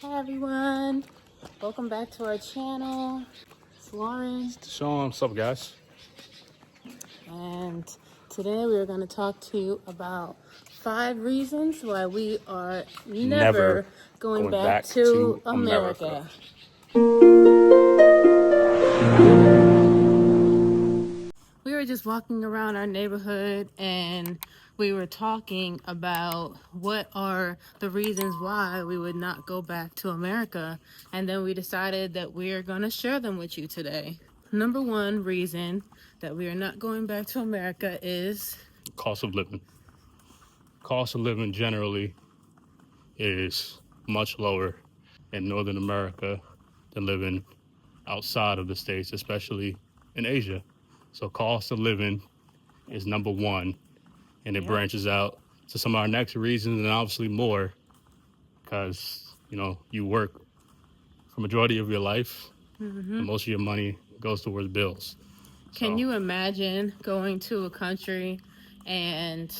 Hi everyone, welcome back to our channel. It's Lauren. Sean, what's up, guys? And today we are going to talk to you about 5 reasons why we are never going back to America. We were just walking around our neighborhood and we were talking about what are the reasons why we would not go back to America. And then we decided that we are going to share them with you today. Number 1 reason that we are not going back to America is Cost of living. Cost of living generally is much lower in Northern America than living outside of the States, especially in Asia. So cost of living is number 1, and it branches out to some of our next reasons and obviously more because, you work for majority of your life and most of your money goes towards bills. Can you imagine going to a country and,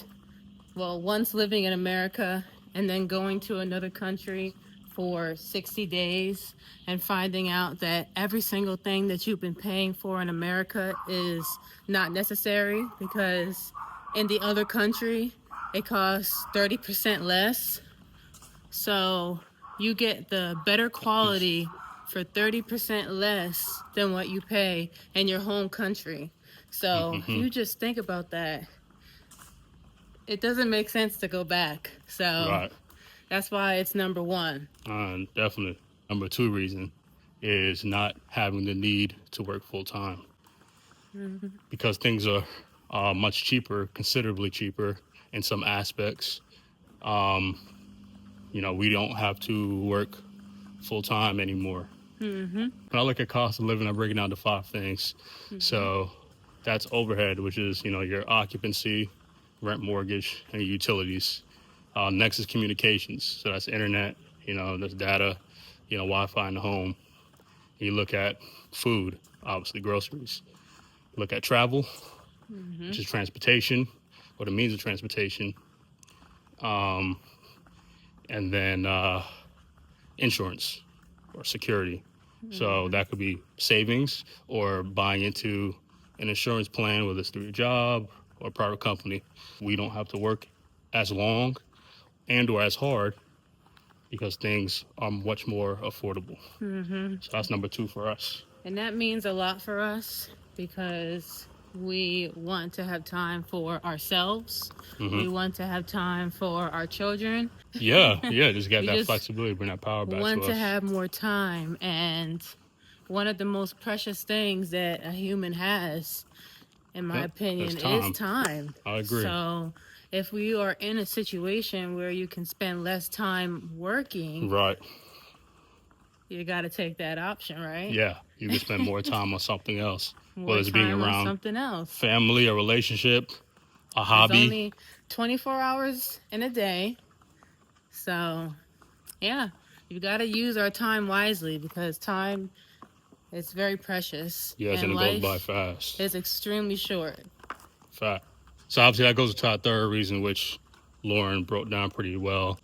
once living in America and then going to another country for 60 days and finding out that every single thing that you've been paying for in America is not necessary because in the other country it costs 30% less? So you get the better quality for 30% less than what you pay in your home country. So you just think about that. It doesn't make sense to go back. So that's why it's number 1. Definitely. Number 2 reason is not having the need to work full time. Because things are much cheaper, considerably cheaper in some aspects. We don't have to work full time anymore. When I look at cost of living, I break it down to 5 things. So that's overhead, which is, your occupancy, rent, mortgage, and your utilities. Next is communications. So that's internet, there's data, Wi-Fi in the home. You look at food, obviously groceries. Look at travel, which is transportation, or the means of transportation. And then insurance or security. So that could be savings or buying into an insurance plan, whether it's through your job or a private company. We don't have to work as long and or as hard because things are much more affordable. So that's number 2 for us. And that means a lot for us because we want to have time for ourselves. We want to have time for our children. Yeah, just get that flexibility, bring that power back to us. Want to have more time, and one of the most precious things that a human has, in my opinion, is time. I agree. So if we are in a situation where you can spend less time working, you got to take that option, right? Yeah, you can spend more time on something else. Whether it's being around something else, family, a relationship, a hobby. There's only 24 hours in a day. So, yeah, you got to use our time wisely because time is very precious. Yes, and it goes by fast. It's extremely short. Fact. So obviously that goes to our 3rd reason, which Lauren broke down pretty well,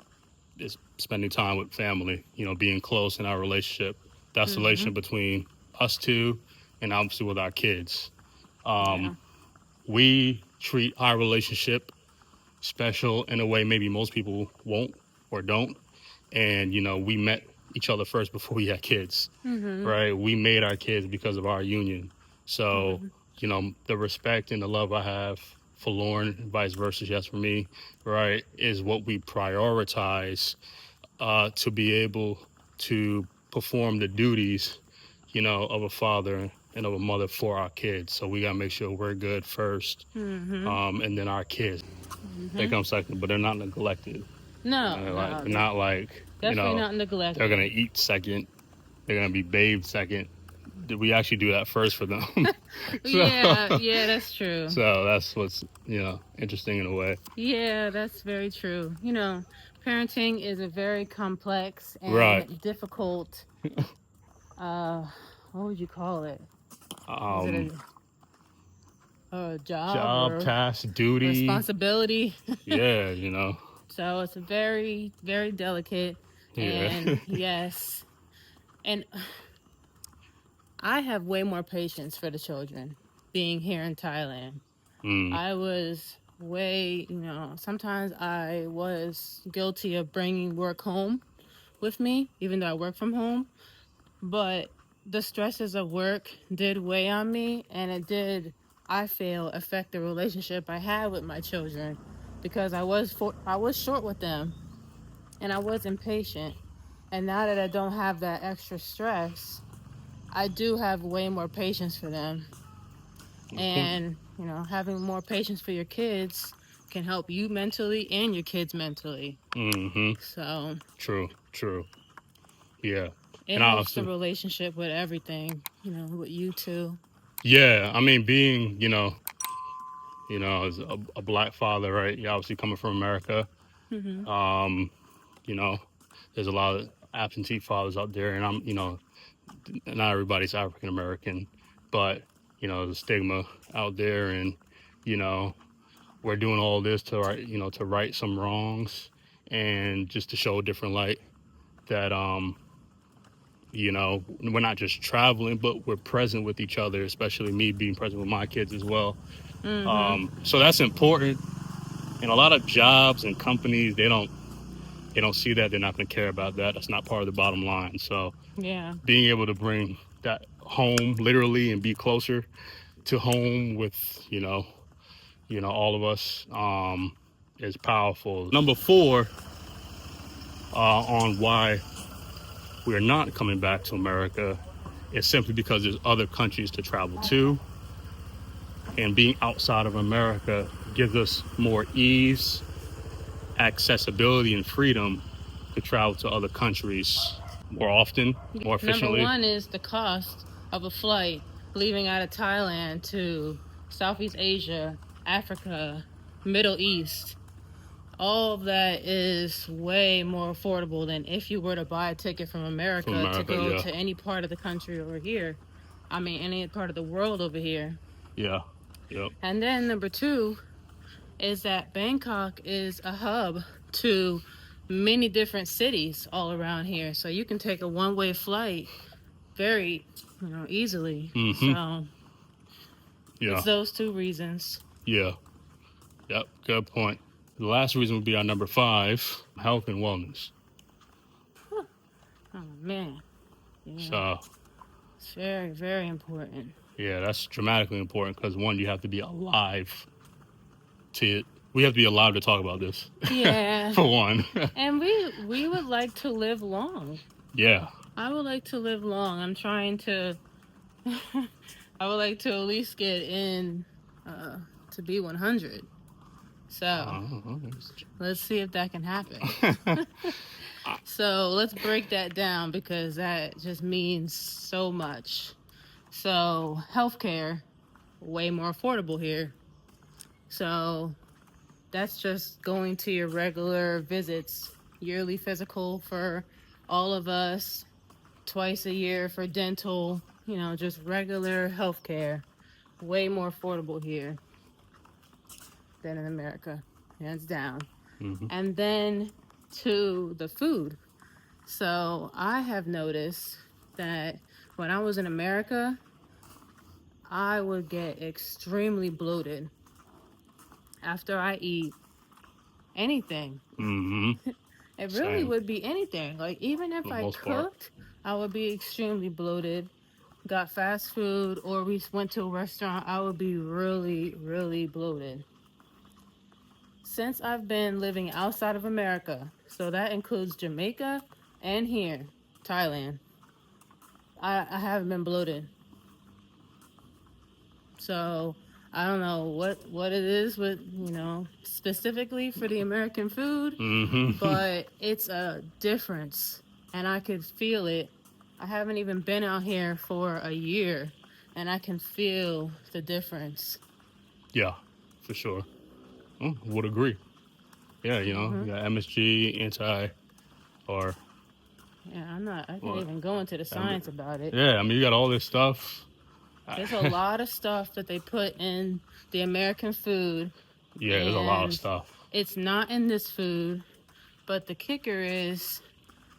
is spending time with family, being close in our relationship. That's the relationship between us two and obviously with our kids. We treat our relationship special in a way maybe most people won't or don't. And, we met each other first before we had kids, right? We made our kids because of our union. So, the respect and the love I have for Lauren and vice versa, yes, for me, right, is what we prioritize to be able to perform the duties, of a father and of a mother for our kids. So we got to make sure we're good first, and then our kids. They come second, but they're not neglected. No, they're not like, definitely not neglected. They're going to eat second. They're going to be bathed second. We actually do that first for them. Yeah, that's true. So that's what's, interesting in a way. Yeah, that's very true. Parenting is a very complex and difficult, what would you call it? Is it a job, task, duty, responsibility? Yeah, So it's very, very delicate. Yeah. And yes, and I have way more patience for the children being here in Thailand. Mm. I was way, sometimes I was guilty of bringing work home with me, even though I work from home. But the stresses of work did weigh on me, and it did, I feel, affect the relationship I had with my children because I was short with them and I was impatient. And now that I don't have that extra stress, I do have way more patience for them. And, having more patience for your kids can help you mentally and your kids mentally. Mm-hmm. So True. Yeah. it And I helps the also, relationship with everything, with you too. yeah, I mean, being, as a black father, right? You obviously coming from America. Hmm. You know, there's a lot of absentee fathers out there, and not everybody's African American, but the stigma out there, and you know, we're doing all this to right some wrongs, and just to show a different light that we're not just traveling, but we're present with each other, especially me being present with my kids as well. Hmm. So that's important. And a lot of jobs and companies, they don't see that. They're not going to care about that. That's not part of the bottom line. So Yeah. being able to bring that home literally and be closer to home with, all of us is powerful. Number 4 on why we're not coming back to America is simply because there's other countries to travel to. And being outside of America gives us more ease, accessibility, and freedom to travel to other countries more often, more Number efficiently. one is the cost of a flight leaving out of Thailand to Southeast Asia, Africa, Middle East. All of that is way more affordable than if you were to buy a ticket from From America to America, go yeah. to any part of the country over here. I mean, any part of the world over here. Yeah. Yep. And then number two is that Bangkok is a hub to many different cities all around here. So you can take a one-way flight very, easily. Mm-hmm. So Yeah. it's those two reasons. Yeah. Yep. Good point. The last reason would be our number 5, health and wellness. Oh man. Yeah. So, It's very, very important. yeah, that's dramatically important because one, you have to be alive we have to be alive to talk about this. Yeah. For one. And we would like to live long. Yeah. I would like to live long. I'm trying to I would like to at least get in to be 100. So, let's see if that can happen. So, let's break that down because that just means so much. So, healthcare way more affordable here. So, that's just going to your regular visits, yearly physical for all of us, twice a year for dental, just regular healthcare. Way more affordable here than in America, hands down. Mm-hmm. And then to the food. So I have noticed that when I was in America, I would get extremely bloated after I eat anything. Mm-hmm. It really Same. would be anything. Like, even For if the I most part. cooked, I would be extremely bloated. Got fast food, or we went to a restaurant, I would be really, really bloated. Since I've been living outside of America, so that includes Jamaica and here, Thailand, I haven't been bloated. So I don't know what it is with, specifically for the American food, Mm-hmm. but it's a difference and I could feel it. I haven't even been out here for a year and I can feel the difference. Yeah, for sure. Would agree. Yeah, Hmm. you got MSG, or Yeah, I can't what? even go into the science about it. Yeah, I mean, you got all this stuff. There's a lot of stuff that they put in the American food, Yeah, there's a lot of and stuff. it's not in this food. But the kicker is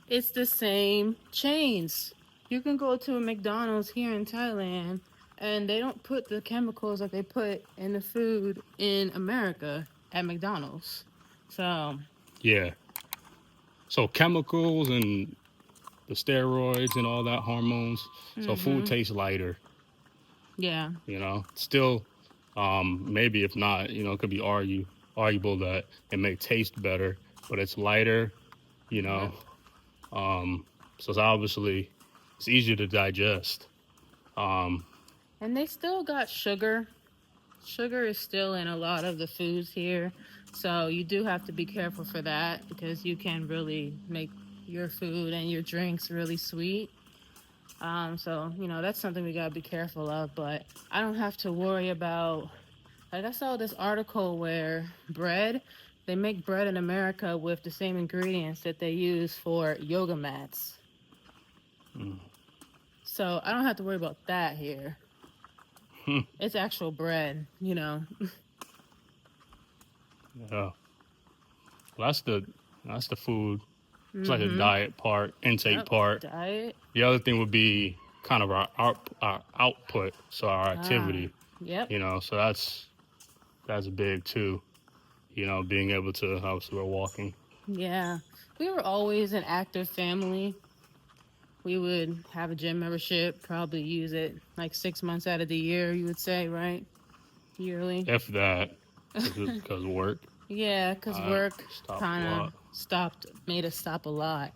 It's the same chains. You can go to a McDonald's here in Thailand and they don't put the chemicals that they put in the food in America at McDonald's. So, Yeah. So chemicals and the steroids and all that hormones. So food tastes lighter, yeah. Still, maybe if not, it could be arguable that it may taste better, but it's lighter, you know. Yep. So it's easier to digest. And they still got sugar. Sugar is still in a lot of the foods here. So you do have to be careful for that because you can really make your food and your drinks really sweet. So, that's something we got to be careful of. But I don't have to worry about, like, I saw this article where they make bread in America with the same ingredients that they use for yoga mats. So I don't have to worry about that here. It's actual bread. Yeah. Well, that's the food. It's like the diet part, intake part. Diet. The other thing would be kind of our output, so our activity. Yep. So that's big too. Being able to, obviously we're walking. Yeah. We were always an active family. We would have a gym membership, probably use it like 6 months out of the year, you would say, right? Yearly. If that, because work. Yeah, because work kind of made us stop a lot.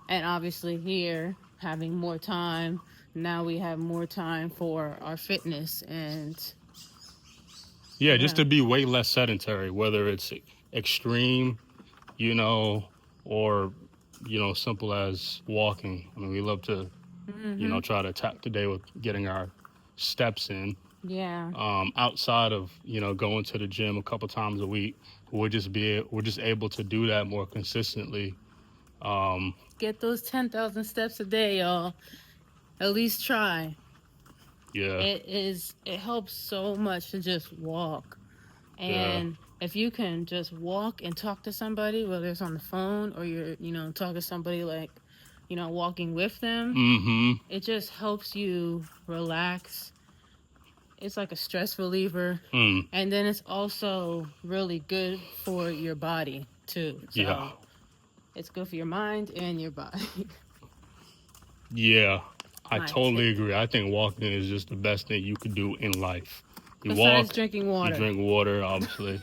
And obviously here, having more time, now we have more time for our fitness and... Yeah, just to be way less sedentary, whether it's extreme, or, simple as walking. I mean, we love to, try to attack the day with getting our steps in. Yeah. Outside of, going to the gym a couple times a week, we're just able to do that more consistently. Get those 10,000 steps a day, y'all. At least try. Yeah. It helps so much to just walk. And if you can just walk and talk to somebody, whether it's on the phone or you're, talk to somebody like, walking with them, it just helps you relax. It's like a stress reliever. And then it's also really good for your body, too. So it's good for your mind and your body. Yeah, I totally agree. I think walking is just the best thing you could do in life. Besides drinking water. You drink water, obviously.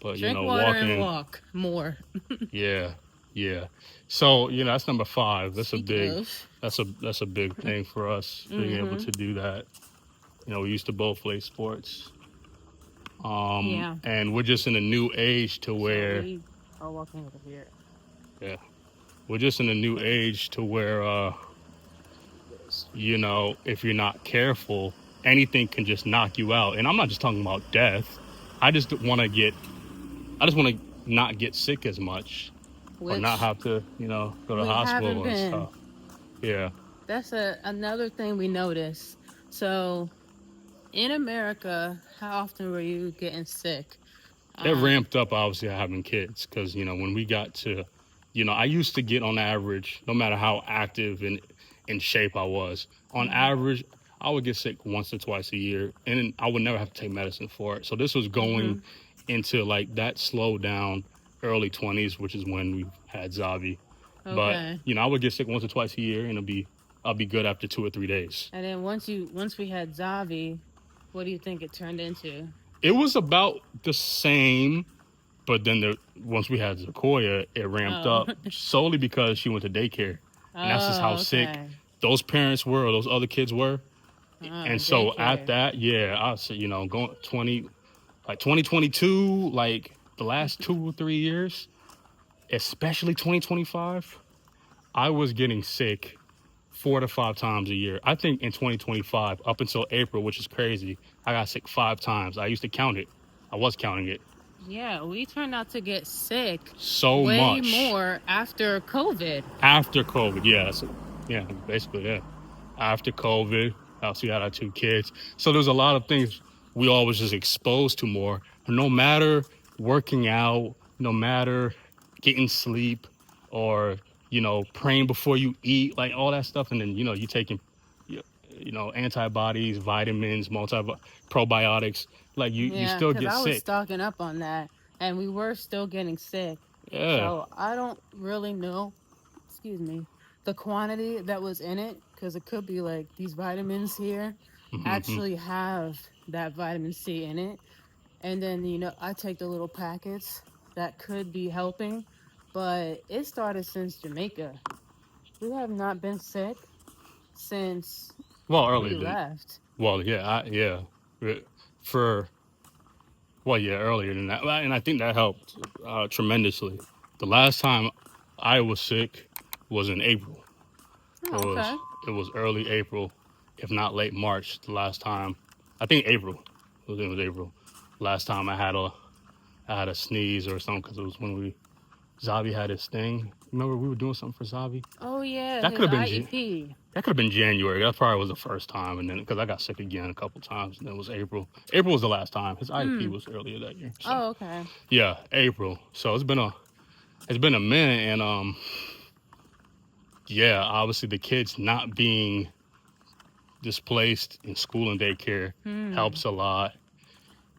But, drink water walking. And walk more. Yeah. So, that's number 5. That's a big thing for us, being able to do that. We used to both play sports. And we're just in a new age to where... So we are walking over here. Yeah. We're just in a new age to where, if you're not careful, anything can just knock you out. And I'm not just talking about death. I just want to not get sick as much. Or not have to, go to the hospital and stuff. Yeah. That's another thing we noticed. So, in America, how often were you getting sick? It ramped up, obviously, having kids. Because, when we got to, I used to get on average, no matter how active and in shape I was, on average, I would get sick once or twice a year. And I would never have to take medicine for it. So this was going into like that slow down early 20s, which is when we had Zavi. Okay. But, I would get sick once or twice a year and I'll be good after 2 or 3 days. And then once we had Zavi, what do you think it turned into? It was about the same, but then once we had Zakoya, it ramped up solely because she went to daycare. And that's just how sick those parents were or those other kids were. And so daycare. At that, I said, going 2022, like the last 2 or 3 years, especially 2025, I was getting sick 4 to 5 times a year. I think in 2025, up until April, which is crazy, I got sick 5 times. I used to count it. I was counting it. Yeah, we turned out to get sick way more after COVID. After COVID, basically. After COVID, we had our 2 kids. So there's a lot of things we all was just exposed to more. No matter working out, no matter getting sleep or, praying before you eat, like all that stuff. And then, you taking, antibodies, vitamins, probiotics, like you Yeah, still because get I was sick. stocking up on that, and we were still getting sick. Yeah. So I don't really know, excuse me, the quantity that was in it, because it could be like these vitamins here Hmm. actually have that vitamin C in it. And then, I take the little packets that could be helping, but it started since Jamaica. We have not been sick since Well, we earlier than, left. well, yeah. For, well, yeah, earlier than that. And I think that helped tremendously. The last time I was sick was in April. It Oh, was okay. it was early April, if not late March. The last time, I think April. It was April. Last time I had a sneeze or something because it was when Zavi had his thing. Remember we were doing something for Zavi? Oh, yeah, That could his have been IEP. that could have been January. That probably was the first time, and then because I got sick again a couple times, and then it was April. April was the last time. His IEP Mm. was earlier that year. So Oh, okay. yeah, April. So it's been a minute, and yeah, obviously the kids not being displaced in school and daycare Hmm. helps a lot.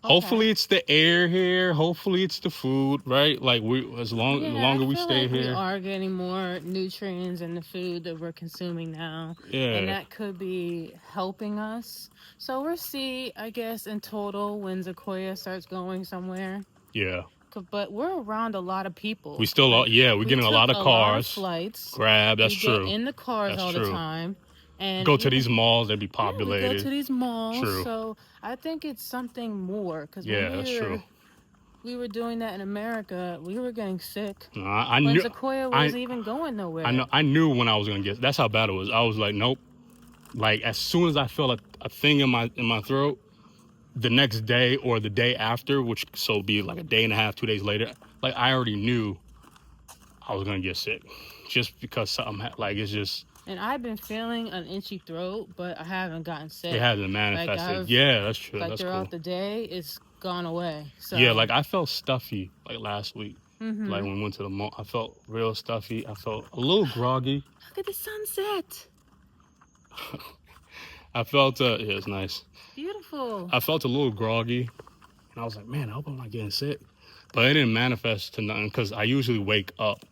Okay. Hopefully it's the air here. Hopefully it's the food, right? Like the Yeah, I longer we feel stay like we here, are getting more nutrients in the food that we're consuming now, and yeah, that could be helping us. So we'll see, I guess, in total when Zakoya starts going somewhere. yeah. But we're around a lot of We people. still are, Like, yeah. We're we getting a took lot of a lot of cars. flights. Grab, that's We get true. in the cars That's all the true. time. Go And, to these malls, they be yeah, we go to populated. these malls. True. So I think it's something more. Because when Yeah, that's true. we were doing that in America, we were getting sick. No, I When knew, Sequoia I, wasn't even going I nowhere. know, I knew when I was gonna get. That's how bad it was. I was like, nope. Like as soon as I felt a thing in my throat, the next day or the day after, which so be like a day and a half, 2 days later, like I already knew I was gonna get sick, just because something like it's just And I've been feeling an itchy throat, but I haven't gotten it sick. hasn't Like manifested. Yeah, that's true. like That's cool. throughout the day, it's gone away. Yeah, So, like I felt stuffy like last week. Like mm-hmm. when we went to the mall, I felt real stuffy. I felt a little groggy. Look at the sunset. I felt yeah, it's nice. Beautiful. I felt a little groggy, and I was like, man, I hope I'm not getting sick. But it didn't manifest to nothing because I usually wake up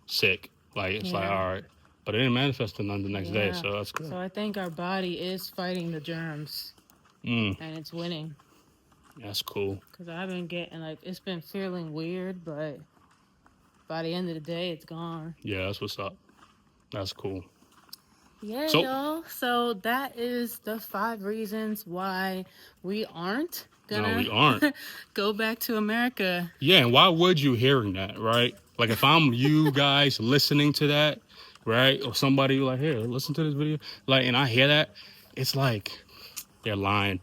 sick. Like it's like Yeah. all right, but it didn't manifest to nothing the next day, Yeah. so that's good. So I think our body is fighting the germs Mm, and it's winning. that's cool. Because I've been getting, like, it's been feeling weird, but by the end of the day, it's gone. Yeah, that's what's up. That's cool. Yeah, So y'all. So that is the 5 reasons why we aren't no, we gonna aren't. go back to America. Yeah, and why would you hearing that, right? Like if I'm you guys listening to that, right? Or somebody like, here, listen to this video. Like, and I hear that, it's like they're lying.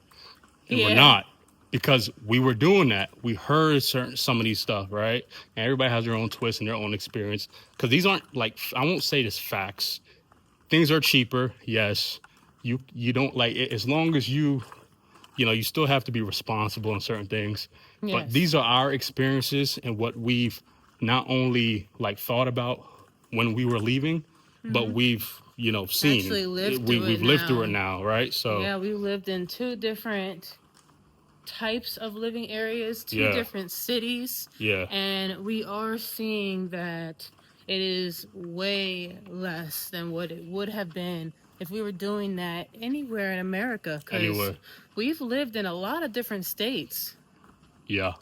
And we're Yeah. not. Because we were doing that. We heard some of these stuff, right? And everybody has their own twist and their own experience. Because these aren't like, I won't say this facts. Things are cheaper, yes. You don't like it, as long as you still have to be responsible in certain things. But Yes. these are our experiences and what we've not only like thought about when we were leaving, but we've seen. Actually lived through We've it lived through it now. now, right? So Yeah, we lived in 2 different types of living areas, 2 yeah, different cities, yeah, and we are seeing that it is way less than what it would have been if we were doing that anywhere in America, because anyway, we've lived in a lot of different states. yeah,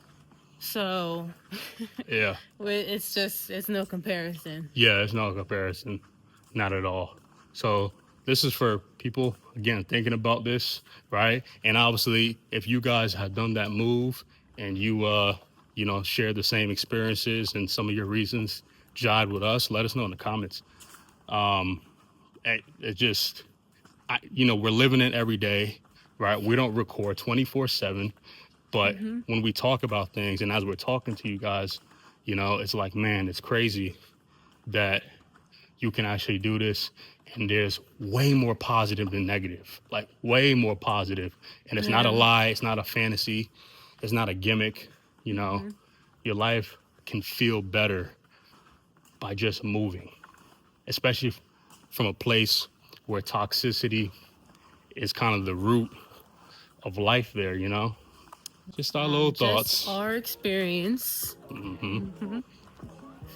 So yeah, it's no comparison. yeah. It's no comparison, not at all. So this is for people again thinking about this, right? And obviously, if you guys have done that move and you share the same experiences and some of your reasons jive with us, let us know in the comments. It just, we're living it every day, right? We don't record 24/7, but when we talk about things and as we're talking to you guys, it's like, man, it's crazy that you can actually do this. And there's way more positive than negative, like way more positive. And it's not a Yeah. lie. It's not a fantasy. It's not a gimmick. Your life can feel better by just moving. especially from a place where toxicity is kind of the root of life there, you know? Just our little thoughts. Just our experience.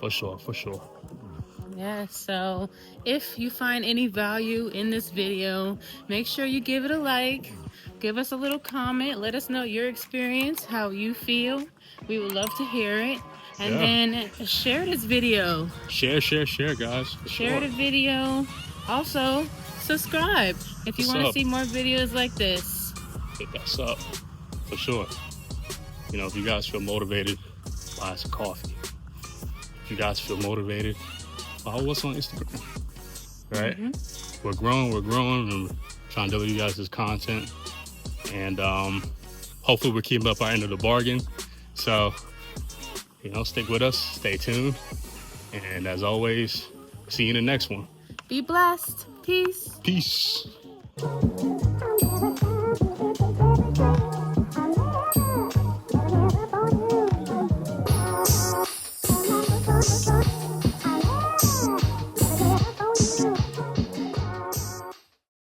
For sure, for sure. Yeah, so if you find any value in this video, make sure you give it a like, give us a little comment, let us know your experience, how you feel. We would love to hear it. And then share this video. Share, guys. Share the video. Also, subscribe if you want to see more videos like this. Hit that sub, for sure. You know, if you guys feel motivated, buy us a coffee. If you guys feel motivated, follow us on Instagram, right? We're growing, and trying to deliver you guys this content. And hopefully we're keeping up our end of the bargain. So, you know, stick with us, stay tuned. And as always, see you in the next one. Be blessed. Peace. Peace.